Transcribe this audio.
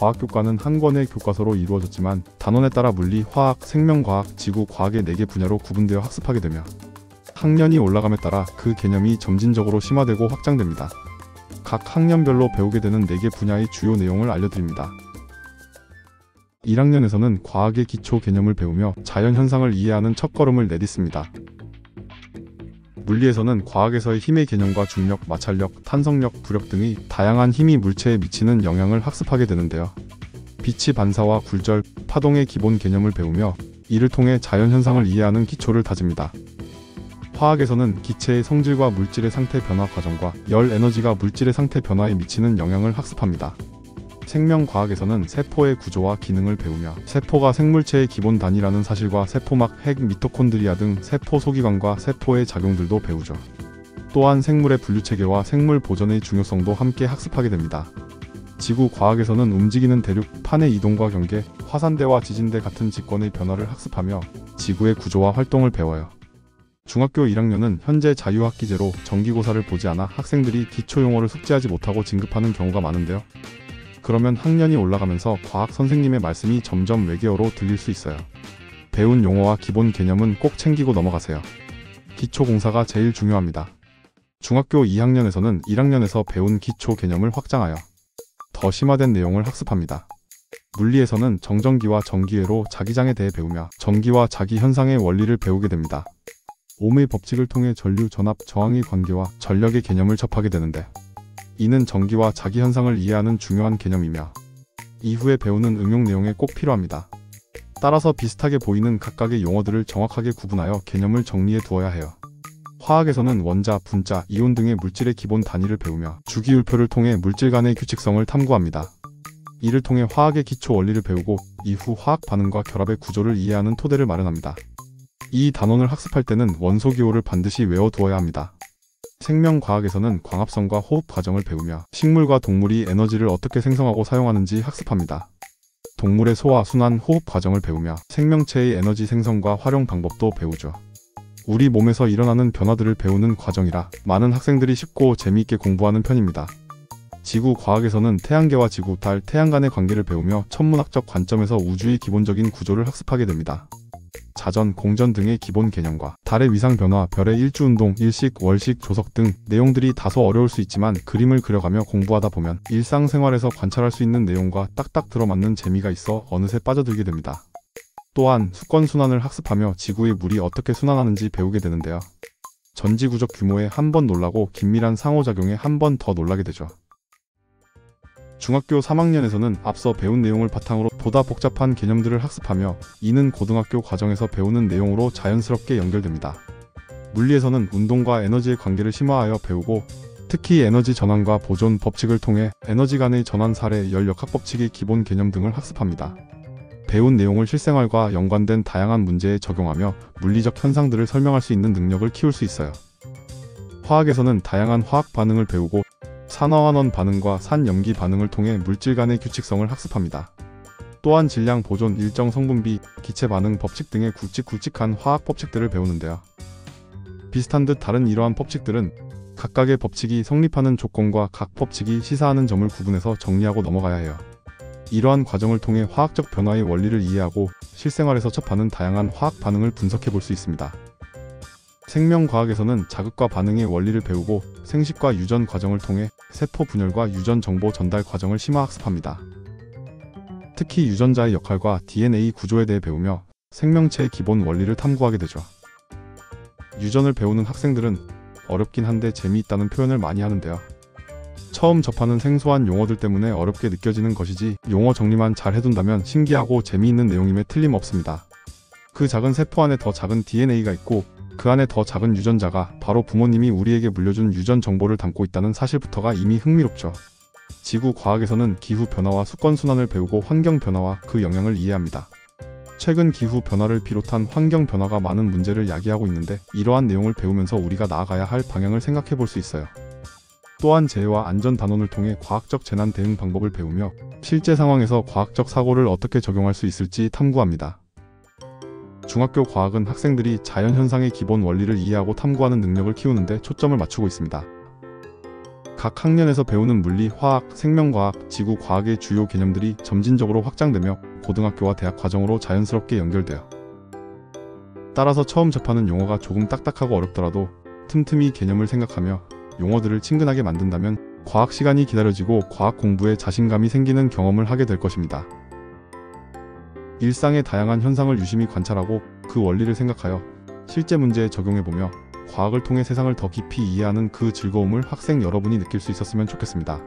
과학 교과는 한 권의 교과서로 이루어졌지만 단원에 따라 물리, 화학, 생명과학, 지구, 과학의 4개 분야로 구분되어 학습하게 되며 학년이 올라감에 따라 그 개념이 점진적으로 심화되고 확장됩니다. 각 학년별로 배우게 되는 4개 분야의 주요 내용을 알려드립니다. 1학년에서는 과학의 기초 개념을 배우며 자연현상을 이해하는 첫걸음을 내딛습니다. 물리에서는 과학에서의 힘의 개념과 중력, 마찰력, 탄성력, 부력 등의 다양한 힘이 물체에 미치는 영향을 학습하게 되는데요. 빛의 반사와 굴절, 파동의 기본 개념을 배우며 이를 통해 자연현상을 이해하는 기초를 다집니다. 화학에서는 기체의 성질과 물질의 상태 변화 과정과 열 에너지가 물질의 상태 변화에 미치는 영향을 학습합니다. 생명과학에서는 세포의 구조와 기능을 배우며 세포가 생물체의 기본 단위라는 사실과 세포막, 핵, 미토콘드리아 등 세포 소기관과 세포의 작용들도 배우죠. 또한 생물의 분류체계와 생물 보존의 중요성도 함께 학습하게 됩니다. 지구과학에서는 움직이는 대륙, 판의 이동과 경계, 화산대와 지진대 같은 직권의 변화를 학습하며 지구의 구조와 활동을 배워요. 중학교 1학년은 현재 자유학기제로 정기고사를 보지 않아 학생들이 기초용어를 숙지하지 못하고 진급하는 경우가 많은데요. 그러면 학년이 올라가면서 과학 선생님의 말씀이 점점 외계어로 들릴 수 있어요. 배운 용어와 기본 개념은 꼭 챙기고 넘어가세요. 기초공사가 제일 중요합니다. 중학교 2학년에서는 1학년에서 배운 기초 개념을 확장하여 더 심화된 내용을 학습합니다. 물리에서는 정전기와 전기회로 자기장에 대해 배우며 전기와 자기현상의 원리를 배우게 됩니다. 옴의 법칙을 통해 전류, 전압, 저항의 관계와 전력의 개념을 접하게 되는데 이는 전기와 자기현상을 이해하는 중요한 개념이며 이후에 배우는 응용 내용에 꼭 필요합니다. 따라서 비슷하게 보이는 각각의 용어들을 정확하게 구분하여 개념을 정리해 두어야 해요. 화학에서는 원자, 분자, 이온 등의 물질의 기본 단위를 배우며 주기율표를 통해 물질 간의 규칙성을 탐구합니다. 이를 통해 화학의 기초 원리를 배우고 이후 화학 반응과 결합의 구조를 이해하는 토대를 마련합니다. 이 단원을 학습할 때는 원소기호를 반드시 외워두어야 합니다. 생명과학에서는 광합성과 호흡 과정을 배우며 식물과 동물이 에너지를 어떻게 생성하고 사용하는지 학습합니다. 동물의 소화, 순환, 호흡 과정을 배우며 생명체의 에너지 생성과 활용 방법도 배우죠. 우리 몸에서 일어나는 변화들을 배우는 과정이라 많은 학생들이 쉽고 재미있게 공부하는 편입니다. 지구과학에서는 태양계와 지구, 달, 태양 간의 관계를 배우며 천문학적 관점에서 우주의 기본적인 구조를 학습하게 됩니다. 자전, 공전 등의 기본 개념과 달의 위상 변화, 별의 일주운동, 일식, 월식, 조석 등 내용들이 다소 어려울 수 있지만 그림을 그려가며 공부하다 보면 일상생활에서 관찰할 수 있는 내용과 딱딱 들어맞는 재미가 있어 어느새 빠져들게 됩니다. 또한 수권순환을 학습하며 지구의 물이 어떻게 순환하는지 배우게 되는데요. 전지구적 규모에 한 번 놀라고 긴밀한 상호작용에 한 번 더 놀라게 되죠. 중학교 3학년에서는 앞서 배운 내용을 바탕으로 보다 복잡한 개념들을 학습하며 이는 고등학교 과정에서 배우는 내용으로 자연스럽게 연결됩니다. 물리에서는 운동과 에너지의 관계를 심화하여 배우고 특히 에너지 전환과 보존 법칙을 통해 에너지 간의 전환 사례, 열역학 법칙의 기본 개념 등을 학습합니다. 배운 내용을 실생활과 연관된 다양한 문제에 적용하며 물리적 현상들을 설명할 수 있는 능력을 키울 수 있어요. 화학에서는 다양한 화학 반응을 배우고 산화환원 반응과 산염기 반응을 통해 물질 간의 규칙성을 학습합니다. 또한 질량, 보존, 일정 성분비, 기체 반응 법칙 등의 굵직굵직한 화학 법칙들을 배우는데요. 비슷한 듯 다른 이러한 법칙들은 각각의 법칙이 성립하는 조건과 각 법칙이 시사하는 점을 구분해서 정리하고 넘어가야 해요. 이러한 과정을 통해 화학적 변화의 원리를 이해하고 실생활에서 접하는 다양한 화학 반응을 분석해 볼 수 있습니다. 생명과학에서는 자극과 반응의 원리를 배우고 생식과 유전 과정을 통해 세포 분열과 유전 정보 전달 과정을 심화 학습합니다. 특히 유전자의 역할과 DNA 구조에 대해 배우며 생명체의 기본 원리를 탐구하게 되죠. 유전을 배우는 학생들은 어렵긴 한데 재미있다는 표현을 많이 하는데요. 처음 접하는 생소한 용어들 때문에 어렵게 느껴지는 것이지 용어 정리만 잘 해둔다면 신기하고 재미있는 내용임에 틀림없습니다. 그 작은 세포 안에 더 작은 DNA가 있고 그 안에 더 작은 유전자가 바로 부모님이 우리에게 물려준 유전 정보를 담고 있다는 사실부터가 이미 흥미롭죠. 지구과학에서는 기후변화와 수권순환을 배우고 환경변화와 그 영향을 이해합니다. 최근 기후변화를 비롯한 환경변화가 많은 문제를 야기하고 있는데 이러한 내용을 배우면서 우리가 나아가야 할 방향을 생각해 볼 수 있어요. 또한 재해와 안전 단원을 통해 과학적 재난 대응 방법을 배우며 실제 상황에서 과학적 사고를 어떻게 적용할 수 있을지 탐구합니다. 중학교 과학은 학생들이 자연현상의 기본 원리를 이해하고 탐구하는 능력을 키우는데 초점을 맞추고 있습니다. 각 학년에서 배우는 물리, 화학, 생명과학, 지구과학의 주요 개념들이 점진적으로 확장되며 고등학교와 대학 과정으로 자연스럽게 연결돼요. 따라서 처음 접하는 용어가 조금 딱딱하고 어렵더라도 틈틈이 개념을 생각하며 용어들을 친근하게 만든다면 과학 시간이 기다려지고 과학 공부에 자신감이 생기는 경험을 하게 될 것입니다. 일상의 다양한 현상을 유심히 관찰하고 그 원리를 생각하여 실제 문제에 적용해보며 과학을 통해 세상을 더 깊이 이해하는 그 즐거움을 학생 여러분이 느낄 수 있었으면 좋겠습니다.